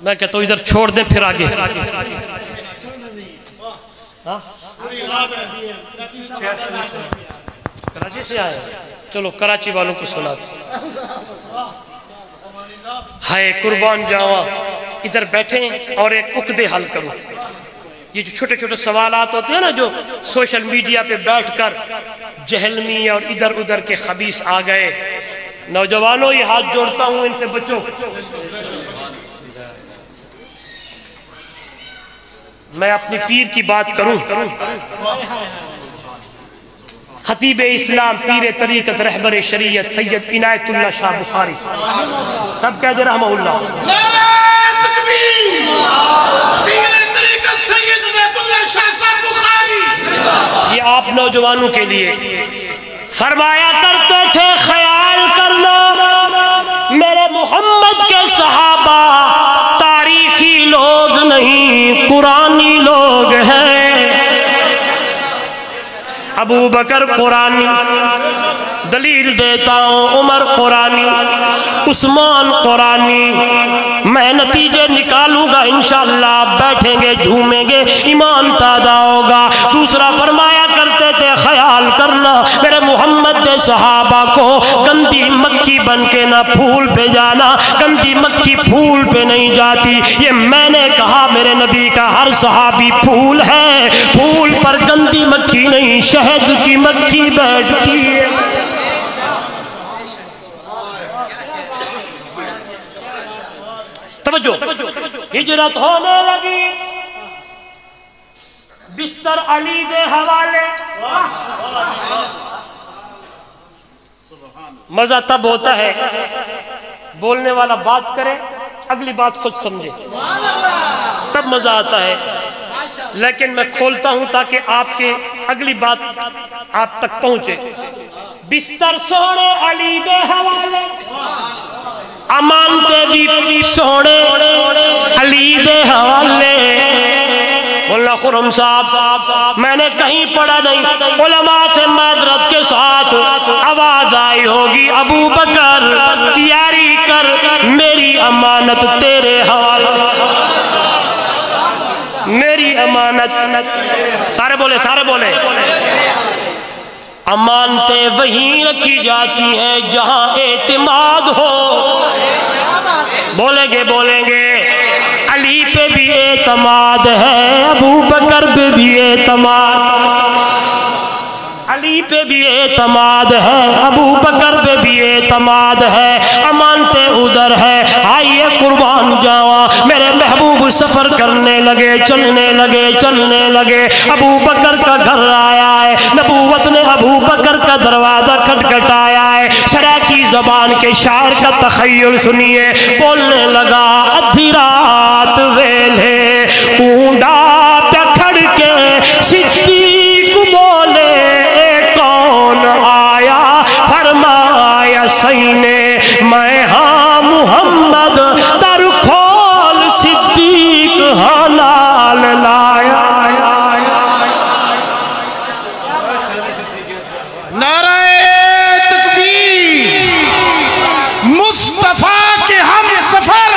میں کہتا ہوں ادھر چھوڑ دیں پھر آگے. کراچی سے آئے, چلو کراچی والوں کو سنا دیں. ہائے قربان جاواں, ادھر بیٹھیں اور ایک عقدے حل کرو. یہ جو چھوٹے چھوٹے سوالات ہوتے ہیں نا جو سوشل میڈیا پہ بیٹھ کر جہلمی اور ادھر ادھر کے خبیث آ گئے. نوجوانوں یہ ہاتھ جوڑتا ہوں, ان سے بچو. میں اپنی پیر کی بات کروں. خطیب اسلام, پیر طریقت, رہبر شریعت سید عنایت اللہ شاہ بخاری, سب کہہ دے رحمہ اللہ. نعرہ تکبیر. پیر طریقت سید عنایت اللہ شاہ صاحب بخاری. یہ آپ نوجوانوں کے لیے فرمایا کرتے تھے, خیال کرنا میرے محمد کے صحابہ تاریخی لوگ نہیں, قرآنی لوگ ہیں. ابو بکر قرآنی, دلیل دیتا ہوں, عمر قرآنی, عثمان قرآنی. میں نتیجے نکالوں گا انشاءاللہ, بیٹھیں گے جھومیں گے, ایمان تازہ ہوگا. دوسرا فرمایا کرتے تھے, خیال کرنا میرے محمد کے صحابہ کو گندی مکھی بن کے نہ پھول پہ جانا, گندی مکھی پھول پہ نہیں جاتی. یہ میں نے کہا, میرے نبی کا ہر صحابی پھول ہے, پھول پر گندی مکھی نہیں, شہد کی مکھی بیٹھتی ہے. توجہ, ہجرت ہونے لگی, بستر علی دے حوالے. مزہ تب ہوتا ہے بولنے والا بات کرے, اگلی بات خود سمجھے, تب مزہ آتا ہے. لیکن میں کھولتا ہوں تاکہ آپ کے اگلی بات آپ تک پہنچے. بستر سونے علی دے حوالے, امانتے بھی سونے علی دے حوالے. مولانا خرم صاحب, میں نے کہیں پڑھا نہیں, علماء سے معذرت کے ساتھ آواز آئی ہوگی, ابو بکر تیاری کر, میری امانت تیرے حوالے, میری امانت. سارے بولے, سارے بولے. امانتیں وہیں رکھی جاتی ہیں جہاں اعتماد ہو. بولیں گے, بولیں گے. علی پہ بھی اعتماد ہے, ابو بکر پہ بھی اعتماد, علی پہ بھی اعتماد ہے, ابو بکر پہ بھی اعتماد ہے. امانتیں ادھر ہے. آئیے قربان جاواں, میرے محبوب سفر کرنے لگے, چلنے لگے, چلنے لگے. ابو بکر کا گھر آیا ہے, نبوت نے ابو بکر کا دروازہ کھٹکھٹایا ہے. سرائکی زبان کے شاعر کا تخیل سنیے, بولنے لگا, ادھی رات ویلے کونڈا پہ کھڑ کے صدیق بولے, کون آیا, فرمایا سینے میں ہاں محمد, در کھول صدیق حلال لایا. نعرہ تکبیر. مصطفیٰ کے ہم سفر,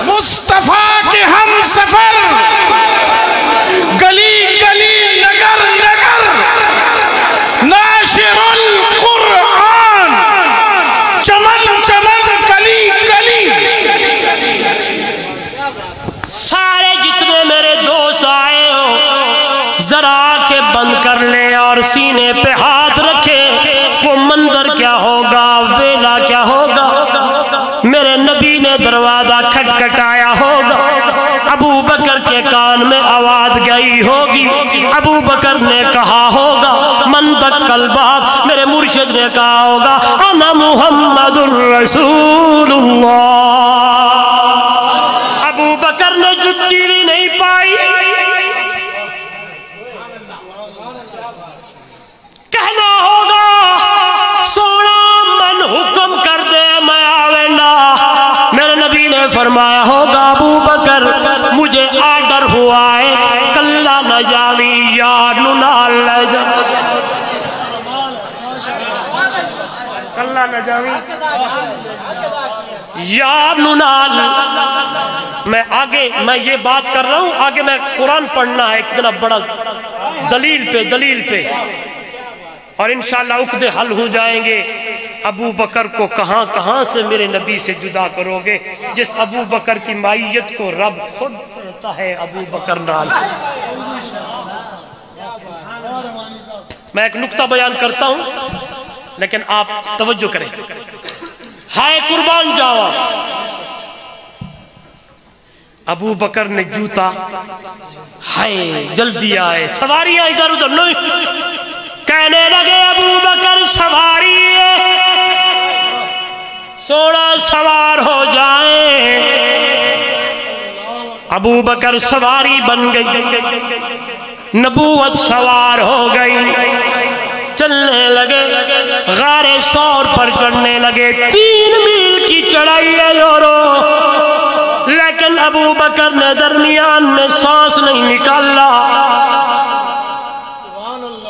مصطفیٰ کے ہم سفر, گلی گلی نگر نگر, ناشر القرآن, چمن چمن گلی گلی. سارے جتنے میرے دوست آئے ہو, ذرا کے بند کر لیں اور سینے پہ ہاتھ رکھے. وہ منظر کیا ہوگا, ویلا کیا ہوگا. میرے نبی نے دروازہ کھٹکھٹایا ہوگا, ابو بکر کے کان میں آواز گئی ہوگی. ابو بکر نے کہا ہوگا, من دق الباب, میرے مرشد نے کہا ہوگا, انا محمد الرسول اللہ. ابو بکر نے جتی نہیں پائی, کہنا ہوگا, سونا من حکم کر دے میں آویندا. میرے نبی نے فرمایا ہوگا, ابو بکر مجھے آرڈر ہوا ہے, کلا نہ جاوی یار نال لے جا, کلا نہ جاوی. یا ننال. میں یہ بات کر رہا ہوں، آگے میں قرآن پڑھنا ہے اتنا بڑا دلیل پہ اور انشاءاللہ عقدے حل ہو جائیں گے. ابو بکر کو کہاں سے میرے نبی سے جدا کرو گے؟ جس ابو بکر کی مائیت کو رب خود کہتا ہے ابو بکر نال. میں ایک نقطہ بیان کرتا ہوں لیکن آپ توجہ کریں. ہائے قربان جاوا، ابو بکر نے جوتا، ہائے جلدی آئے، سواریاں ادھر ادھر نہیں، کہنے لگے ابو بکر سواری ہے، سونا سوار ہو جائیں. ابو بکر سواری بن گئی، نبوت سوار ہو گئی، چلنے لگے، غار ثور پر چڑھنے لگے. 3 میل کی چڑھائی ہے یورو، لیکن ابو بکر نے درمیان میں سانس نہیں نکالا.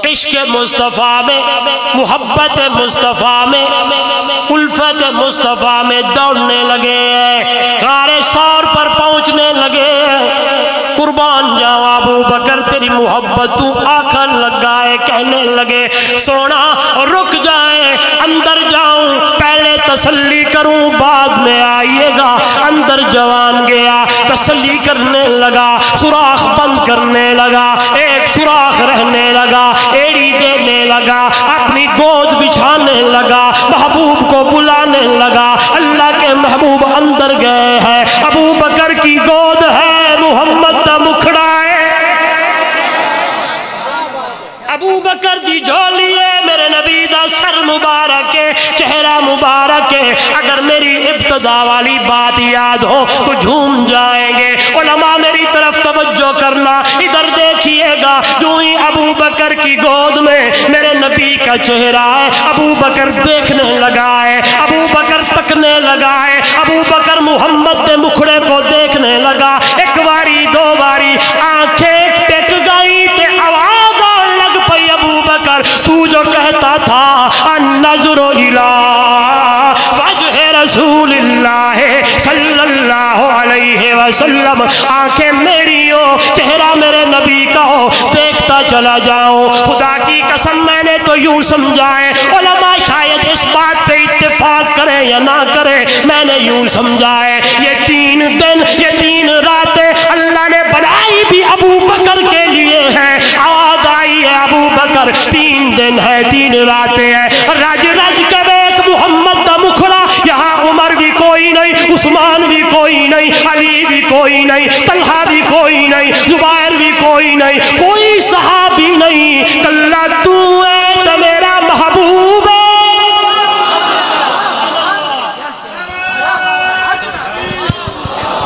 عشق مصطفیٰ میں، محبت مصطفیٰ میں، الفت مصطفیٰ میں دوڑنے لگے، غار ثور پر پہنچنے لگے. قربان جاؤ ابو بکر تیری محبت تو آنکھیں لگائے، کہنے لگے سونا رک جائیں، اندر جاؤں، پہلے تسلی کروں بعد میں آئیے گا. اندر جوان گیا، تسلی کرنے لگا، سوراخ بند کرنے لگا، ایک سوراخ رہنے لگا، ایڑی دینے لگا، اپنی گود بچھانے لگا، محبوب کو بلانے لگا. اللہ کے محبوب اندر گئے ہیں، ابو بکر کی گود ہے، محمد دا مکھڑا ہے، ابو بکر دی جھولی ہے، میرے نبی دا سر مبارک ہے، چہرہ مبارک ہے. اگر میری ابتدا والی بات یاد ہو تو جھوم جائیں گے. علماء میری طرف توجہ کرنا، ادھر دیکھیے گا. جو ہی ابو بکر کی گود میں میرے نبی کا چہرہ ہے، ابو بکر دیکھنے لگا ہے، ابو بکر تکنے لگا ہے، ابو بکر محمد دے مکھڑے کو دیکھنے لگا. ایک باری دو باری آنکھیں ٹک گئی تے آواز آن لگ پئی، ابو بکر تو جو کہتا تھا النظر الی وجہ رسول اللہ صلی اللہ علیہ وسلم، آنکھیں میری ہو، چہرہ میرے نبی کا ہو، دیکھتا چلا جاؤں. خدا کی قسم میں نے تو یوں سمجھا ہے، علماء شاید اس بات پہ اتفاق کریں یا نہ کریں، میں نے یوں سمجھا ہے یہ 3 دن یہ 3 راتیں اللہ نے بنائی بھی ابو بکر کے لیے ہیں. آواز آئی ہے ابو بکر 3 دن ہے 3 راتیں ہیں، رج رج کے ایک محمد دا مکھڑا. یہاں عمر بھی کوئی نہیں، عثمان بھی کوئی نہیں، علی بھی کوئی نہیں، طلحہ بھی کوئی نہیں، زبیر بھی کوئی نہیں، کوئی صحابی نہیں. کلا تو ہے تو میرا محبوب ہے.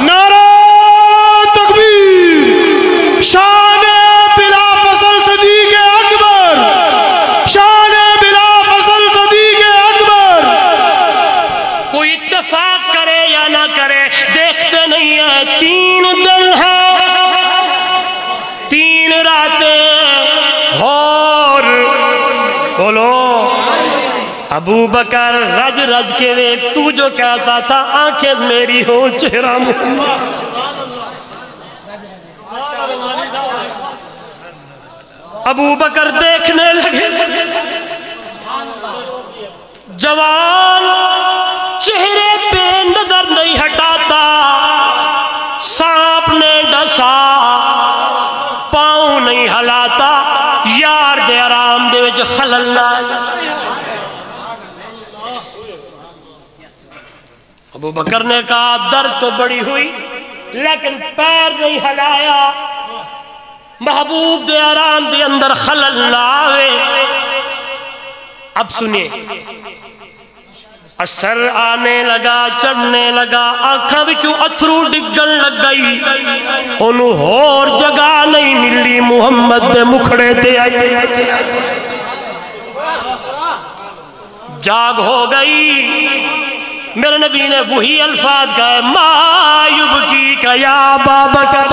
نعرہ تکبیر، شان بلا فصل صدیق اکبر، شان بلا فصل صدیق اکبر. کوئی اتفاق کرے یا نہ کرے، دیکھتے نہیں ہیں 3 دن ہے 3 راتیں. اور بولو ابو بکر رج رج کے ویک، تو جو کہتا تھا آنکھیں میری ہو، چہرہ محمد. ابو بکر دیکھنے لگے، جوان چہرے پہ نظر نہیں ہٹاتا، سانپ نے ڈسا پاؤں نہیں ہلاتا، یار دے آرام دے وچ خلل نہ آئے. ابو بکر نے کہا درد تو بڑی ہوئی لیکن پیر نہیں ہلایا، محبوب دے آرام دے اندر خلل نہ آوے. اب سنیے، اثر آنے لگا، چڑھنے لگا، آنکھاں بچوں اتھرو ڈگن لگ گئی، انہوں اور جگہ نہیں ملی، محمد دے مکھڑے تے آئی. جاگ ہو گئی. میرے نبی نے وہی الفاظ کہے، ما یبکی کا یا ابا بکر.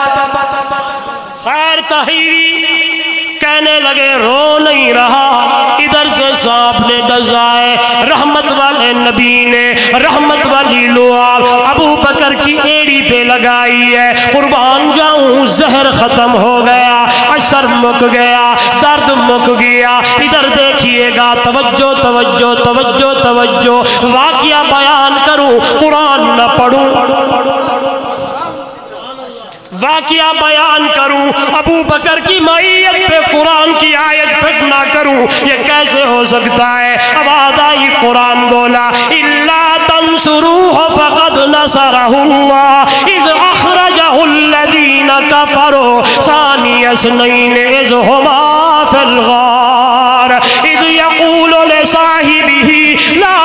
خیر تحیری کہنے لگے رو نہیں رہا، ادھر سے سانپ نے ڈسائے، رحمت والے نبی نے رحمت والی لعاب ابو بکر کی ایڑی پہ لگائی ہے، قربان جاؤں زہر ختم ہو گیا، اثر مک گیا، درد مک گیا۔ ادھر دیکھیے گا، توجہ توجہ توجہ توجہ، واقعہ بیان کروں قرآن نہ پڑھوں، واقعہ بیان کروں ابو بکر کی معیت پہ قرآن کی آیت فٹ نہ کروں، یہ کیسے ہو سکتا ہے؟ آواز آئی، قرآن بولا اِلَّا تَنْصُرُوهُ فَقَدْ نَصَرَهُ اللَّهُ إِذْ أَخْرَجَهُ الَّذِينَ كَفَرُوا ثَانِيَ اثْنَيْنِ إِذْ هُمَا فِي الْغَارِ إِذْ يَقُولُ لِصَاحِبِهِ لَا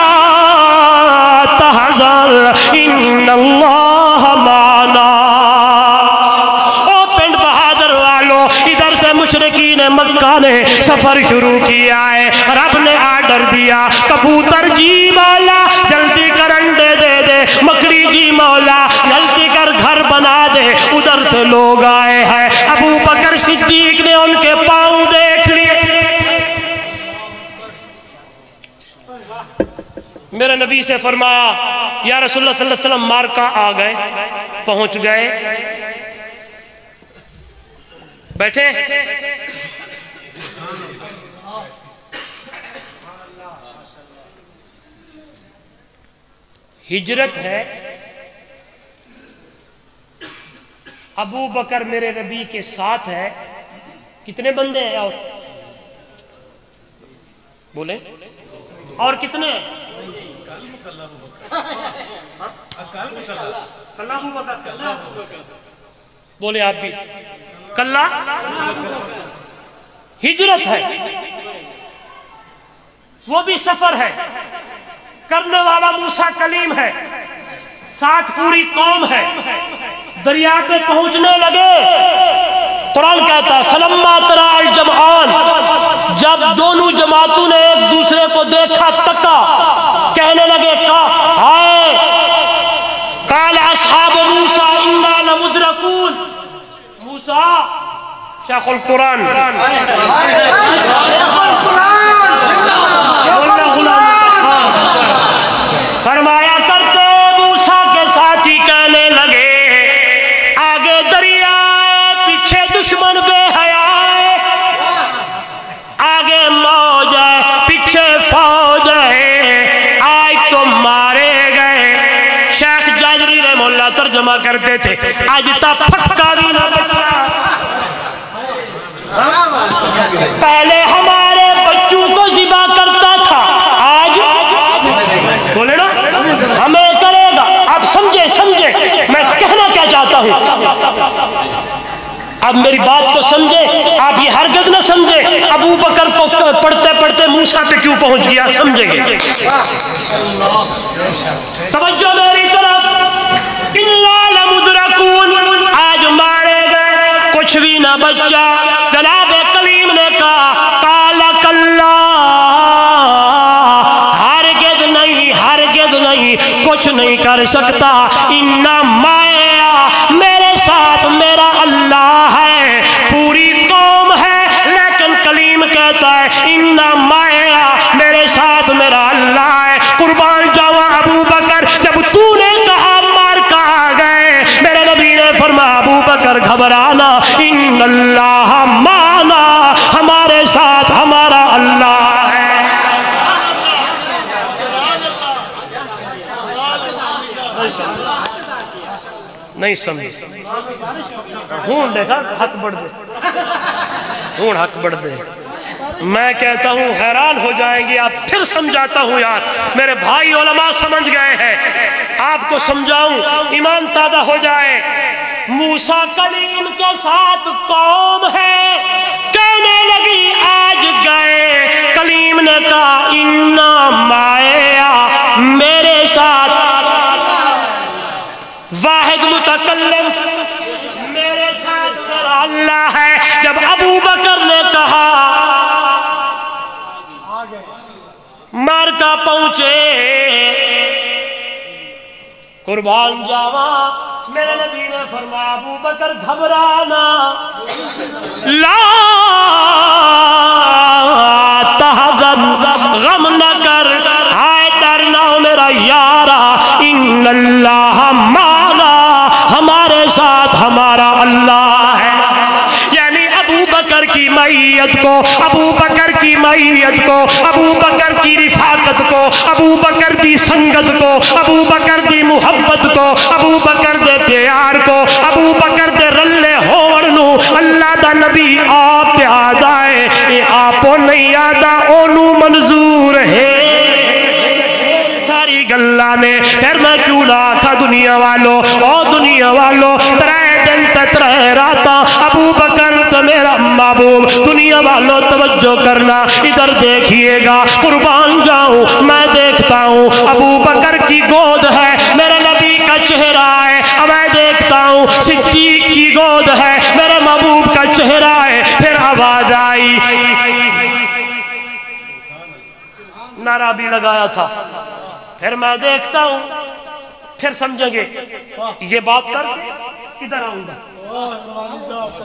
تَحْزَنْ إِنَّ اللَّهَ مَعَنَا۔ مشرکین مکہ نے سفر شروع کیا ہے، رب نے آرڈر دیا، کبوتر جی مولا جلدی کر انڈے دے دے، مکڑی جی مولا جلدی کر گھر بنا دے۔ ادھر سے لوگ آئے ہیں، ابو بکر صدیق نے ان کے پاؤں دیکھ لیے۔ میرے نبی سے فرمایا یا رسول اللہ صلی اللہ علیہ وسلم مارکا آ گئے، پہنچ گئے، بیٹھے۔ ہجرت ہے، ابو بکر میرے نبی کے ساتھ ہے، کتنے بندے ہیں اور بولیں اور کتنے ہیں؟ کلہ ابو بکر بولے آپ بھی کلہ ہجرت ہے، وہ بھی سفر ہے، کرنے والا موسیٰ کلیم ہے، ساتھ پوری قوم ہے۔ دریا پہ پہنچنے لگے، قرآن کہتا ہے فَلَمَّا تَرَأَى الْجَمْعَانِ، جب دونوں جماعتوں نے ایک دوسرے کو دیکھا، تکا، کہنے لگے ہائے، قَالَ أَصْحَابُ مُوسَىٰ إِنَّا لَمُدْرَكُونَ، موسیٰ شیخ القرآن فرمایا کرتے، موسیٰ کے ساتھی کہنے لگے آگے دریا ہے، پیچھے دشمن بے حیا ہے، آگے موج ہے، پیچھے فوج ہے، آج تو مارے گئے۔ شیخ جاجری رحمہ اللہ ترجمہ کرتے تھے، آج تا پھکا بھی نہ بچا، پہلے ہمارے بچوں کو ذبح کرتا تھا، آج بولے نا ہمیں کرے گا۔ آپ سمجھے میں کہنا کیا چاہتا ہوں، اب میری بات کو سمجھے، آپ یہ ہرگز نہ سمجھے ابو بکر کو پڑھتے پڑھتے موسیٰ پہ کیوں پہنچ گیا، سمجھیں گے۔ توجہ میری طرف، اِنَّا لَمُدْرَكُونَ، آج مارے گئے، کچھ بھی نہ بچا۔ جناب کلیم نے کہا قَالَ كَلَّا، ہرگز نہیں، ہرگز نہیں، کچھ نہیں کر سکتا، اِنَّا مَعِیَ، میرے ساتھ میرا اللہ ہے، پوری قوم ہے، لیکن کلیم کہتا ہے اِنَّا مَعِیَ، میرے ساتھ میرا اللہ ہے۔ قربان جاوا ابو بکر، جب تو نے کہا مار کا آ گئے، میرے نبی نے فرمایا ابو بکر گھبرانا، ان اللہ معنا، ہمارے ساتھ ہمارا اللہ ہے۔ نہیں سمجھ ہون دیکھا حق بڑھ دے، ہون حق بڑھ دے۔ میں کہتا ہوں حیران ہو جائیں گے آپ، پھر سمجھاتا ہوں یار، میرے بھائی علماء سمجھ گئے ہیں، آپ کو سمجھاؤں ایمان تازہ ہو جائے۔ موسیٰ کلیم کے ساتھ قوم ہے، کہنے لگی آج گئے، کلیم نے کہا اِنَّا مَعِیَ، میرے ساتھ واحد متکلم، میرے ساتھ میرا اللہ ہے۔ جب ابو بکر نے کہا مارکا پہنچے، قربان جاواں میرے نبی نے فرمایا ابو بکر گھبرانا، لا تحزن، غم نہ کر، آئے ڈرنا ہو میرا یارا، ان اللہ معنا، ہمارے ساتھ ہمارا اللہ ہے۔ یعنی ابو بکر کی معیت کو، ابو بکر کی معیت کو، ابو بکر کی رفاقت کو، ابو بکر دی سنگت کو، ابو بکر دی محبت کو، ابو بکر دے پیار کو، ابو بکر دے رلے ہوڑنو اللہ دا نبی آپ پہ آدھا ہے، اے آپو نہیں آدھا اونو منظور ہے۔ ساری گلہ نے پھر میں کیوں نہ آکھا دنیا والو، او دنیا والو، ترائے دن ترائے راتا ابو بکر تو میرا محبوب، دنیا والو توجہ کرنا، ادھر دیکھئے گا، قربان جاؤں میں دیکھتا ہوں ابو بکر کی گود ہے، میرے نبی کا چہرہ ہے، میں دیکھتا ہوں صدیق کی گود ہے، میرے محبوب کا چہرہ ہے، پھر آواز آئی، نعرہ بھی لگایا تھا، پھر میں دیکھتا ہوں، پھر سمجھیں گے یہ بات کر ادھر آؤں گا،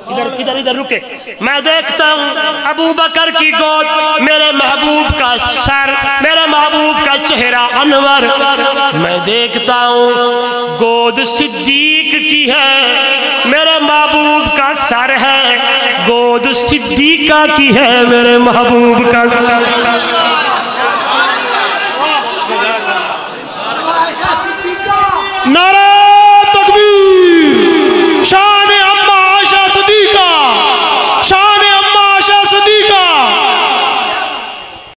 ادھر رکے، میں دیکھتا ہوں ابو بکر کی گود، میرے محبوب کا سر، میرے محبوب کا چہرہ انور، میں دیکھتا ہوں گود صدیق کی ہے، میرے محبوب کا سر ہے، گود صدیقہ کی ہے، میرے محبوب کا سر۔ نعرہ